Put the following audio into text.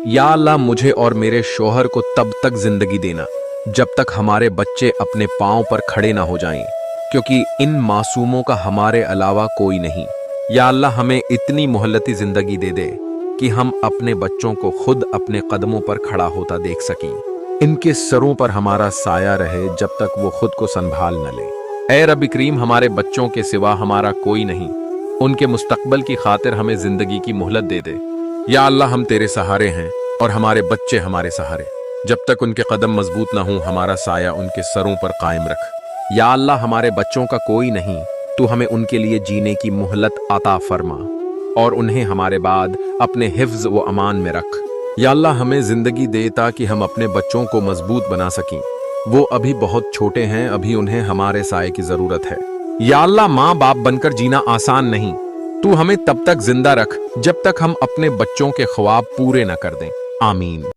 या अल्लाह मुझे और मेरे शोहर को तब तक जिंदगी देना जब तक हमारे बच्चे अपने पांव पर खड़े ना हो जाएं, क्योंकि इन मासूमों का हमारे अलावा कोई नहीं। या अल्लाह हमें इतनी मोहलती जिंदगी दे दे कि हम अपने बच्चों को खुद अपने कदमों पर खड़ा होता देख सकें, इनके सरों पर हमारा साया रहे जब तक वो खुद को संभाल न ले। ऐ रब करीम, हमारे बच्चों के सिवा हमारा कोई नहीं, उनके मुस्तकबल की खातिर हमें जिंदगी की मोहलत दे दे। या अल्लाह हम तेरे सहारे हैं और हमारे बच्चे हमारे सहारे, जब तक उनके कदम मजबूत ना हो हमारा साया उनके सरों पर कायम रख। या अल्लाह हमारे बच्चों का कोई नहीं, तू हमें उनके लिए जीने की मोहलत अता फरमा और उन्हें हमारे बाद अपने हिफ्ज व अमान में रख। या अल्लाह हमें जिंदगी दे ताकि हम अपने बच्चों को मजबूत बना सकें, वो अभी बहुत छोटे हैं, अभी उन्हें हमारे साए की जरूरत है। या अल्लाह माँ बाप बनकर जीना आसान नहीं, तू हमें तब तक जिंदा रख जब तक हम अपने बच्चों के ख्वाब पूरे न कर दें। आमीन।